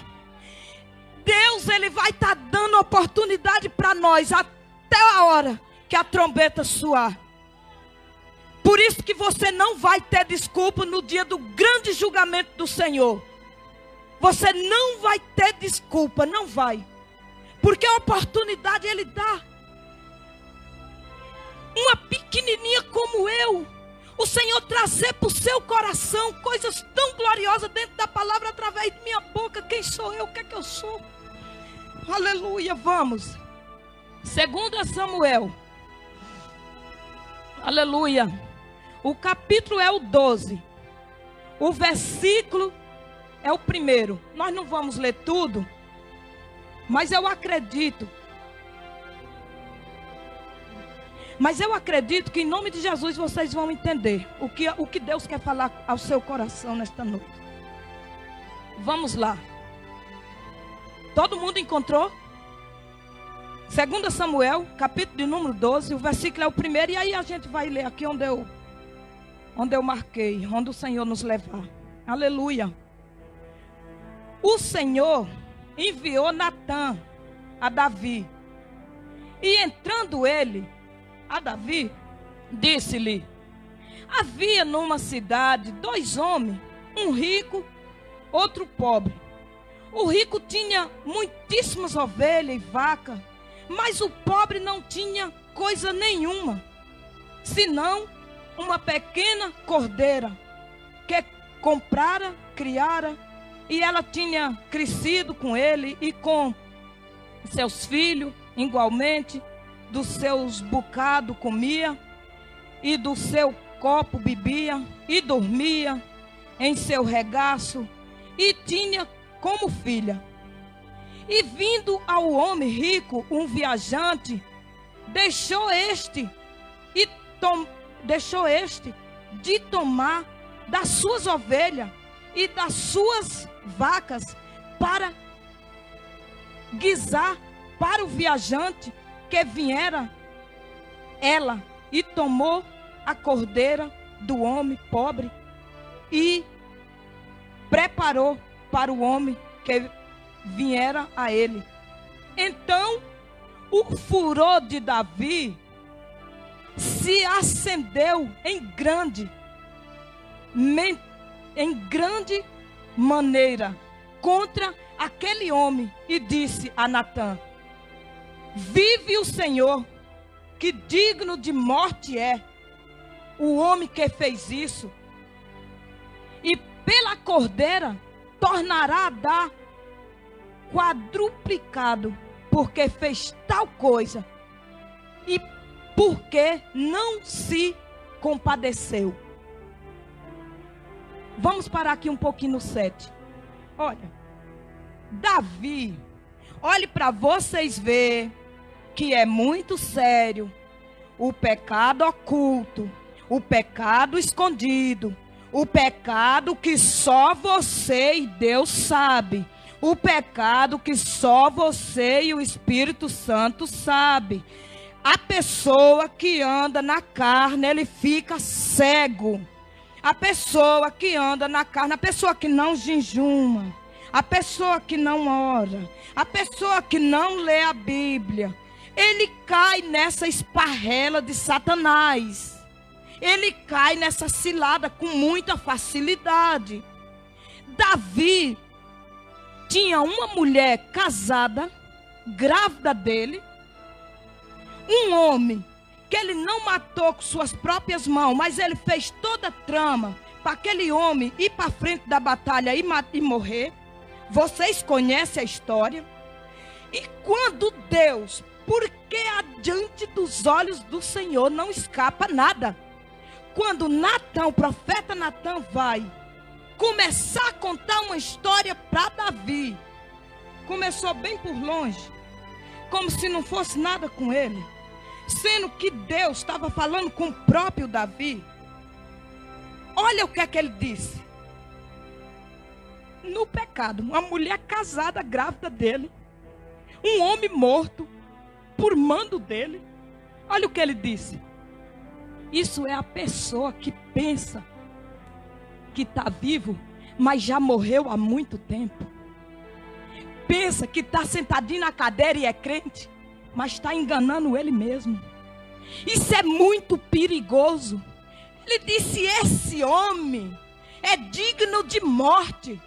Deus, Ele vai estar dando oportunidade para nós até a hora que a trombeta soar. Por isso que você não vai ter desculpa no dia do grande julgamento do Senhor. Você não vai ter desculpa, não vai. Porque a oportunidade Ele dá. Uma pequenininha como eu, o Senhor trazer para o seu coração coisas tão gloriosas dentro da palavra através de minha boca. Quem sou eu? O que é que eu sou? Aleluia, vamos. 2 Samuel. Aleluia. O capítulo é o 12. O versículo é o 1. Nós não vamos ler tudo, mas eu acredito. Que em nome de Jesus vocês vão entender o que Deus quer falar ao seu coração nesta noite. Vamos lá. Todo mundo encontrou? 2 Samuel, capítulo de número 12, o versículo é o 1. E aí a gente vai ler aqui onde eu marquei, onde o Senhor nos levar. Aleluia. O Senhor enviou Natã a Davi. E entrando ele a Davi, disse-lhe: havia numa cidade 2 homens, um rico, outro pobre. O rico tinha muitíssimas ovelhas e vacas, mas o pobre não tinha coisa nenhuma, senão uma pequena cordeira, que comprara, criara, e ela tinha crescido com ele e com seus filhos, igualmente, dos seus bocados comia, e do seu copo bebia, e dormia em seu regaço, e tinha como filha. E vindo ao homem rico, um viajante, deixou este de tomar das suas ovelhas e das suas vacas para guisar para o viajante que viera ela, e tomou a cordeira do homem pobre e preparou para o homem que viera a ele. Então o furor de Davi se acendeu em grande maneira contra aquele homem e disse a Natã: vive o Senhor, que digno de morte é o homem que fez isso, e pela cordeira tornará a dar quadruplicado, porque fez tal coisa e porque não se compadeceu. Vamos parar aqui um pouquinho no 7. Olha, Davi, olhe para vocês ver que é muito sério o pecado oculto, o pecado escondido, o pecado que só você e Deus sabe, o pecado que só você e o Espírito Santo sabe. A pessoa que anda na carne, ele fica cego. A pessoa que anda na carne, a pessoa que não jejuma, a pessoa que não ora, a pessoa que não lê a Bíblia, ele cai nessa esparrela de Satanás. Ele cai nessa cilada com muita facilidade. Davi tinha uma mulher casada, grávida dele, um homem que ele não matou com suas próprias mãos, mas ele fez toda a trama para aquele homem ir para frente da batalha e morrer. Vocês conhecem a história. E quando Deus, porque adiante dos olhos do Senhor não escapa nada, quando Natã, o profeta Natã, vai começar a contar uma história para Davi, começou bem por longe, como se não fosse nada com ele, sendo que Deus estava falando com o próprio Davi. Olha o que é que ele disse. No pecado, uma mulher casada, grávida dele, um homem morto por mando dele. Olha o que ele disse. Isso é a pessoa que pensa que está vivo, mas já morreu há muito tempo. Pensa que está sentadinho na cadeira e é crente, mas está enganando ele mesmo. Isso é muito perigoso. Ele disse: esse homem é digno de morte.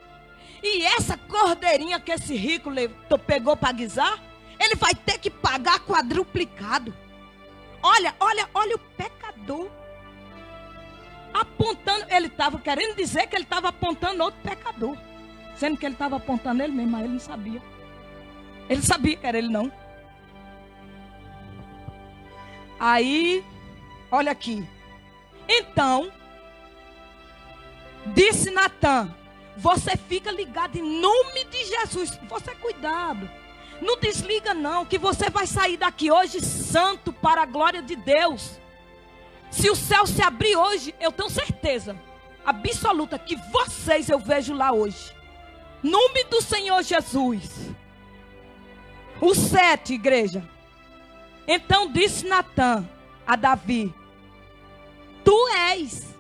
E essa cordeirinha que esse rico pegou para guisar, ele vai ter que pagar quadruplicado. Olha o pecador. apontando, ele estava querendo dizer que ele estava apontando outro pecador. Sendo que ele estava apontando ele mesmo, mas ele não sabia. Ele sabia que era ele não. Aí, olha aqui. Então, disse Natan, você fica ligado em nome de Jesus. Você cuidado. Não desliga não, que você vai sair daqui hoje santo para a glória de Deus. Se o céu se abrir hoje, eu tenho certeza absoluta que vocês eu vejo lá hoje. Nome do Senhor Jesus. O 7, igreja. Então disse Natan a Davi, tu és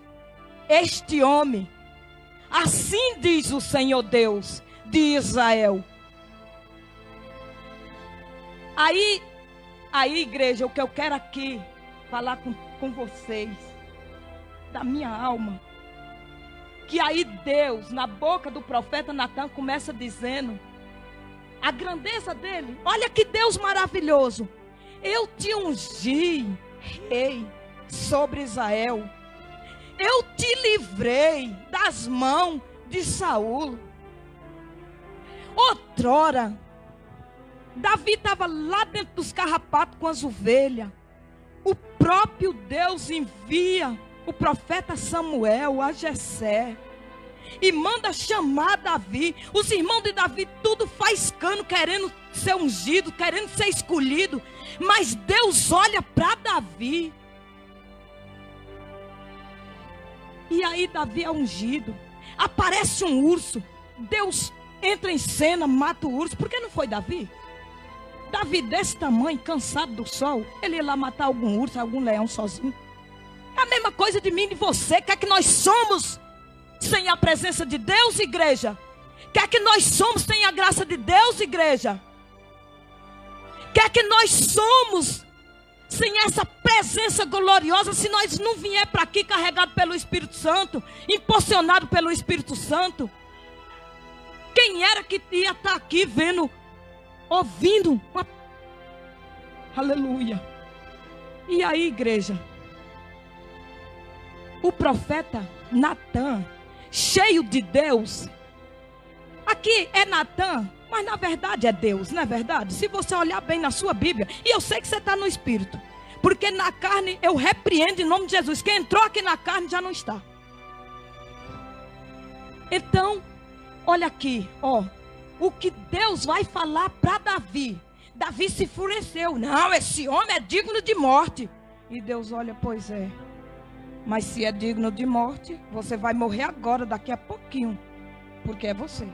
este homem. Assim diz o Senhor Deus de Israel. Aí, igreja, o que eu quero aqui falar com vocês, da minha alma, que aí Deus, na boca do profeta Natan, começa dizendo a grandeza dele. Olha que Deus maravilhoso. Eu te ungi, rei, sobre Israel. Eu te livrei das mãos de Saul. Outrora, Davi estava lá dentro dos carrapatos com as ovelhas. O próprio Deus envia o profeta Samuel a Jessé e manda chamar Davi. Os irmãos de Davi tudo faiscando, querendo ser ungido, querendo ser escolhido. Mas Deus olha para Davi. E aí Davi é ungido. Aparece um urso. Deus entra em cena, mata o urso. Por que não foi Davi? Davi desse tamanho, cansado do sol, ele ia lá matar algum urso, algum leão sozinho. É a mesma coisa de mim e de você. Que é que nós somos sem a presença de Deus, igreja? Que é que nós somos sem a graça de Deus, igreja? Que é que nós somos sem essa presença gloriosa, se nós não vier para aqui carregado pelo Espírito Santo, impulsionado pelo Espírito Santo? Quem era que ia estar aqui vendo, ouvindo? Aleluia. E aí, igreja, o profeta Natan, cheio de Deus, aqui é Natan, mas na verdade é Deus, não é verdade? Se você olhar bem na sua Bíblia, e eu sei que você está no Espírito, porque na carne eu repreendo em nome de Jesus. Quem entrou aqui na carne já não está. Então, olha aqui, ó, o que Deus vai falar para Davi. Davi se enfureceu. Não, esse homem é digno de morte. E Deus olha, pois é. Mas se é digno de morte, você vai morrer agora, daqui a pouquinho. Porque é você.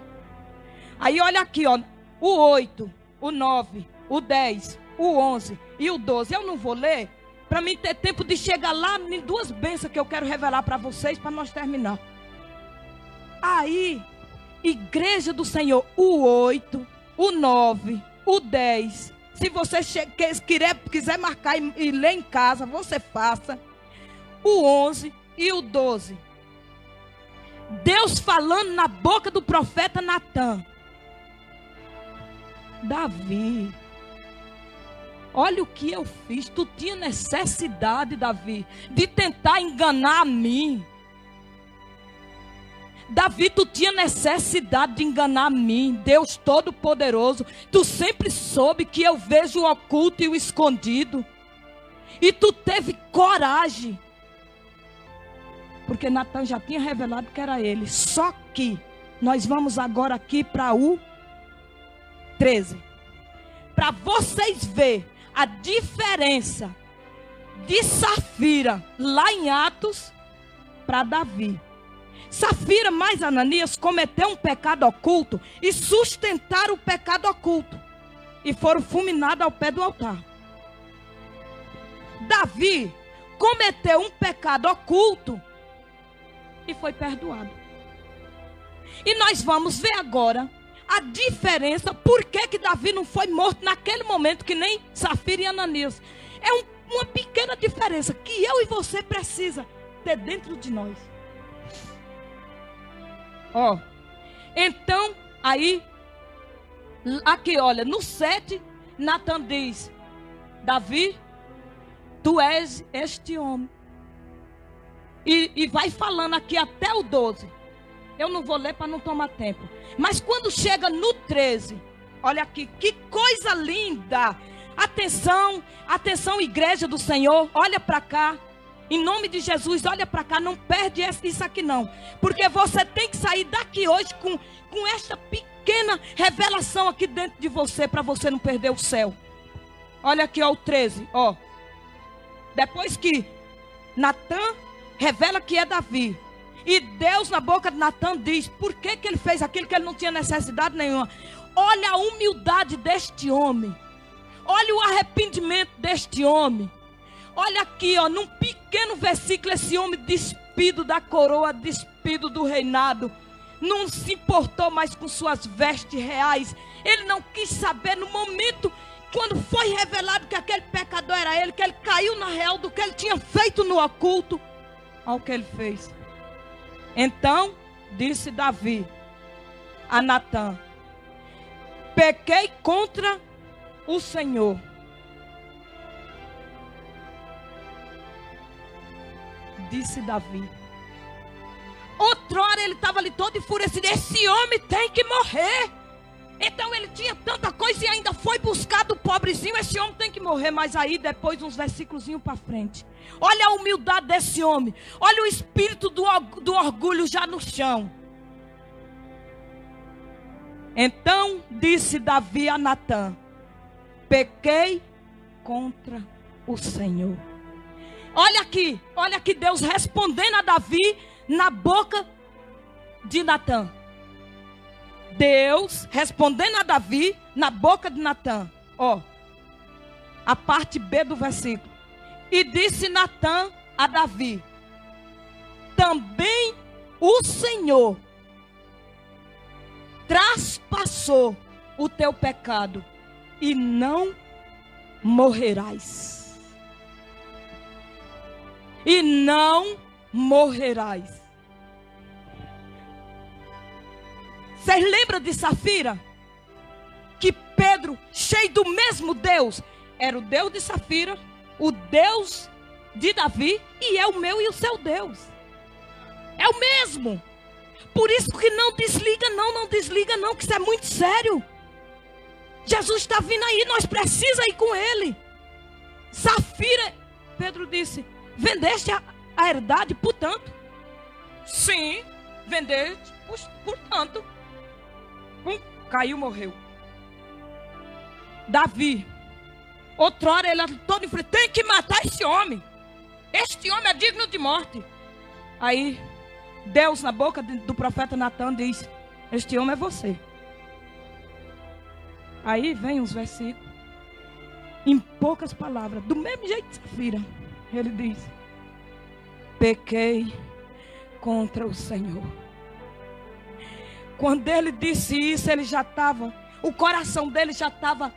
Aí olha aqui, ó, o 8, o 9, o 10, o 11 e o 12. Eu não vou ler, para mim ter tempo de chegar lá em duas bênçãos que eu quero revelar para vocês, para nós terminar. Aí, igreja do Senhor, o 8, o 9, o 10. Se você quiser marcar e ler em casa, você faça. O 11 e o 12. Deus falando na boca do profeta Natan. Davi, olha o que eu fiz. Tu tinha necessidade, Davi, de tentar enganar a mim. Davi, tu tinha necessidade de enganar a mim, Deus Todo-Poderoso. Tu sempre soube que eu vejo o oculto e o escondido. E tu teve coragem. Porque Natan já tinha revelado que era ele. Só que nós vamos agora aqui para o 13. Para vocês verem a diferença de Safira lá em Atos para Davi. Safira mais Ananias cometeu um pecado oculto e sustentaram o pecado oculto. E foram fulminados ao pé do altar. Davi cometeu um pecado oculto e foi perdoado. E nós vamos ver agora a diferença. Por que Davi não foi morto naquele momento que nem Safira e Ananias? É uma pequena diferença que eu e você precisa ter dentro de nós. Ó, então, aí, aqui olha, no 7, Natan diz: Davi, tu és este homem. E vai falando aqui até o 12. Eu não vou ler para não tomar tempo. Mas quando chega no 13, olha aqui, que coisa linda. Atenção, atenção, igreja do Senhor, olha para cá. Em nome de Jesus, olha para cá, não perde isso aqui não. Porque você tem que sair daqui hoje com esta pequena revelação aqui dentro de você, para você não perder o céu. Olha aqui, ó, o 13, ó. Depois que Natã revela que é Davi, e Deus na boca de Natã diz, por que ele fez aquilo que ele não tinha necessidade nenhuma. Olha a humildade deste homem. Olha o arrependimento deste homem. Olha aqui, ó, num pequeno versículo, esse homem despido da coroa, despido do reinado, não se importou mais com suas vestes reais. Ele não quis saber no momento, quando foi revelado que aquele pecador era ele, que ele caiu na real do que ele tinha feito no oculto. Olha o que ele fez. Então, disse Davi a Natã, pequei contra o Senhor. Disse Davi. Outrora ele estava ali todo enfurecido. Esse homem tem que morrer. Então ele tinha tanta coisa e ainda foi buscar do pobrezinho. Esse homem tem que morrer. Mas aí depois uns versículos para frente. Olha a humildade desse homem. Olha o espírito do orgulho já no chão. Então disse Davi a Natã, pequei contra o Senhor. Olha aqui Deus respondendo a Davi na boca de Natã. Deus respondendo a Davi na boca de Natã. Ó, a parte B do versículo. E disse Natã a Davi, também o Senhor traspassou o teu pecado e não morrerás. E não morrerás. Vocês lembram de Safira? Que Pedro, cheio do mesmo Deus, era o Deus de Safira, o Deus de Davi, e é o meu e o seu Deus. É o mesmo. Por isso que não desliga não, que isso é muito sério. Jesus está vindo aí, nós precisamos ir com ele. Safira, Pedro disse, vendeste a herdade por tanto? Sim, vendeste por tanto. Caiu, morreu. Davi, outrora ele todo enfrentado, tem que matar esse homem. Este homem é digno de morte. Aí Deus na boca do profeta Natã diz, este homem é você. Aí vem os versículos. Em poucas palavras, do mesmo jeito de Safira, ele diz, pequei contra o Senhor. Quando ele disse isso, ele já estava, o coração dele já estava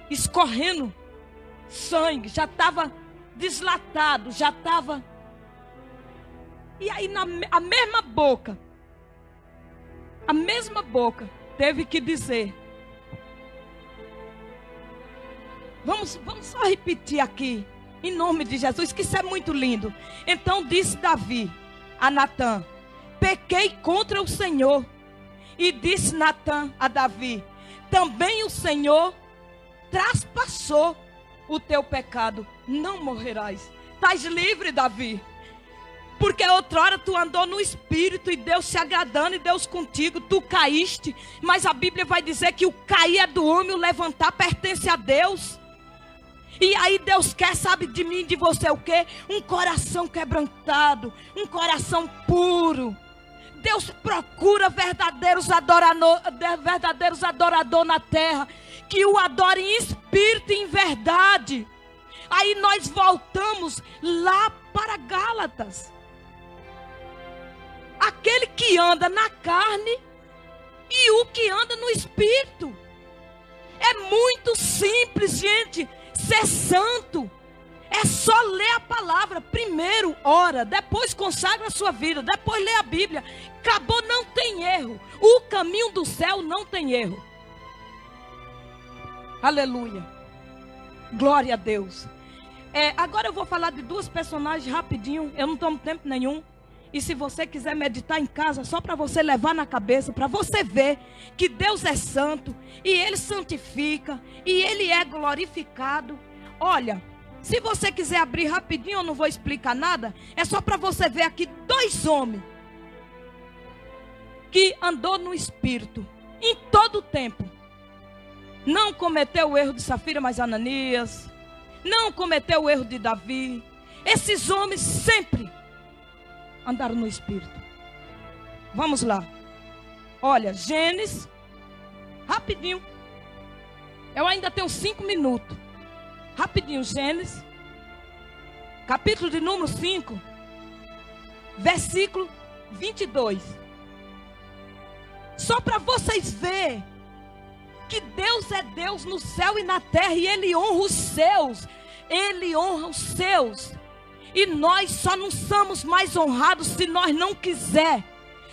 escorrendo sangue, já estava deslatado, já estava. E aí a mesma boca teve que dizer. Vamos só repetir aqui, em nome de Jesus, que isso é muito lindo. Então disse Davi a Natã, pequei contra o Senhor. E disse Natã a Davi, também o Senhor traspassou o teu pecado, não morrerás. Estás livre, Davi. Porque outrora tu andou no Espírito e Deus se agradando e Deus contigo, tu caíste. Mas a Bíblia vai dizer que o cair é do homem, o levantar pertence a Deus. E aí Deus quer, sabe de mim e de você o quê? Um coração quebrantado, um coração puro. Deus procura verdadeiros adoradores na terra, que o adorem em espírito e em verdade. Aí nós voltamos lá para Gálatas. Aquele que anda na carne e o que anda no espírito. É muito simples, gente, ser santo. É só ler a palavra. Primeiro ora, depois consagra a sua vida, depois lê a Bíblia. Acabou, não tem erro. O caminho do céu não tem erro. Aleluia. Glória a Deus. Agora eu vou falar de duas personagens rapidinho. Eu não tomo tempo nenhum. E se você quiser meditar em casa, só para você levar na cabeça, para você ver que Deus é santo, e Ele santifica, e Ele é glorificado. Olha, se você quiser abrir rapidinho, eu não vou explicar nada. É só para você ver aqui dois homens que andou no Espírito em todo o tempo. Não cometeu o erro de Safira, mas Ananias. Não cometeu o erro de Davi. Esses homens sempre andaram no Espírito. Vamos lá. Olha, Gênesis, rapidinho. Eu ainda tenho 5 minutos. Rapidinho, Gênesis, capítulo de número 5, versículo 22. Só para vocês verem que Deus é Deus no céu e na terra, e Ele honra os seus. Ele honra os seus. E nós só não somos mais honrados se nós não quiser.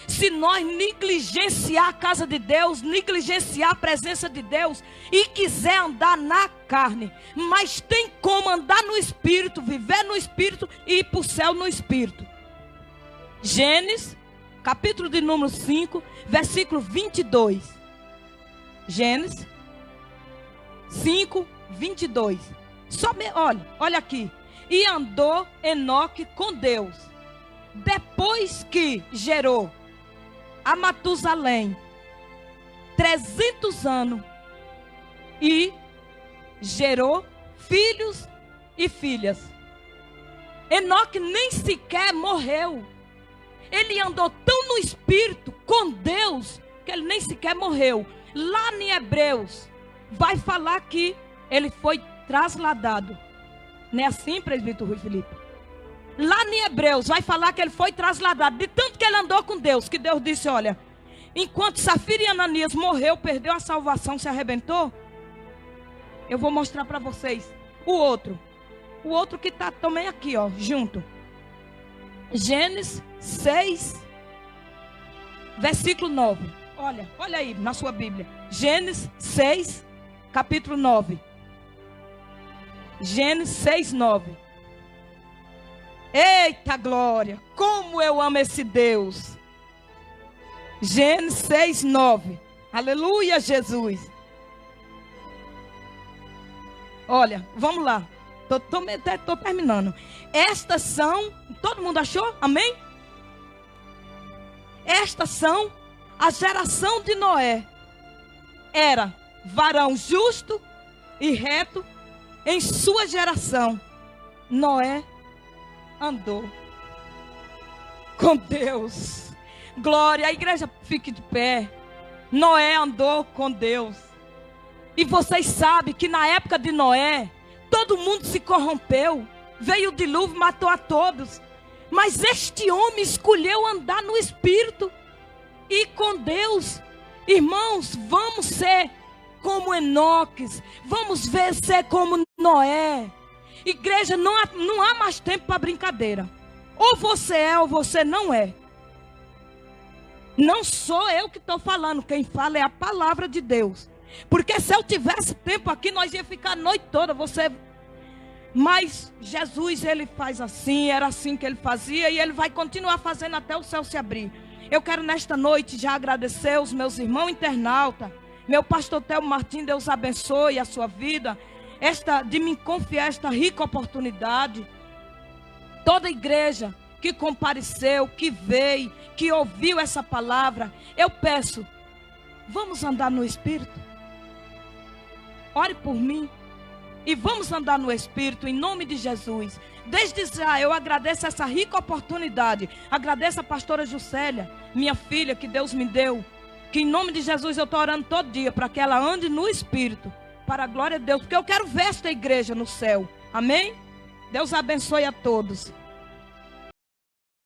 Se nós negligenciar a casa de Deus, negligenciar a presença de Deus e quiser andar na carne. Mas tem como andar no Espírito, viver no Espírito e ir para o céu no Espírito. Gênesis, capítulo de número 5, versículo 22. Gênesis 5, 22. Olha aqui. E andou Enoque com Deus, depois que gerou a Matusalém 300 anos, e gerou filhos e filhas. Enoque nem sequer morreu. Ele andou tão no Espírito com Deus que ele nem sequer morreu. Lá em Hebreus vai falar que ele foi trasladado. Não é assim, presbítero Rui Felipe? Lá em Hebreus vai falar que ele foi trasladado, de tanto que ele andou com Deus, que Deus disse, olha, enquanto Safira e Ananias morreu, perdeu a salvação, se arrebentou, eu vou mostrar para vocês o outro que está também aqui, ó, junto. Gênesis 6, versículo 9. Olha aí na sua Bíblia. Gênesis 6, capítulo 9. Gênesis 6, 9. Eita glória, como eu amo esse Deus. Gênesis 6, 9. Aleluia, Jesus. Olha, vamos lá. Estou terminando. Estas são, todo mundo achou? Amém? Estas são a geração de Noé. Era varão justo e reto em sua geração. Noé andou com Deus. Glória, a igreja fique de pé. Noé andou com Deus. E vocês sabem que na época de Noé, todo mundo se corrompeu. Veio o dilúvio, matou a todos. Mas este homem escolheu andar no Espírito e com Deus. Irmãos, vamos ser como Enoques. Vamos ser como Noé. Igreja, não há mais tempo para brincadeira. Ou você é ou você não é. Não sou eu que estou falando. Quem fala é a palavra de Deus. Porque se eu tivesse tempo aqui, nós ia ficar a noite toda. Mas Jesus, ele faz assim. Era assim que ele fazia. E ele vai continuar fazendo até o céu se abrir. Eu quero nesta noite já agradecer os meus irmãos internautas. Meu pastor Théo Martins, Deus abençoe a sua vida. De me confiar esta rica oportunidade. Toda a igreja que compareceu, que veio, que ouviu essa palavra, eu peço, vamos andar no Espírito? Ore por mim. E vamos andar no Espírito, em nome de Jesus. Desde já eu agradeço essa rica oportunidade. Agradeço a pastora Juscelia, minha filha, que Deus me deu. Que em nome de Jesus eu estou orando todo dia para que ela ande no Espírito. Para a glória de Deus, porque eu quero ver esta igreja no céu. Amém? Deus abençoe a todos.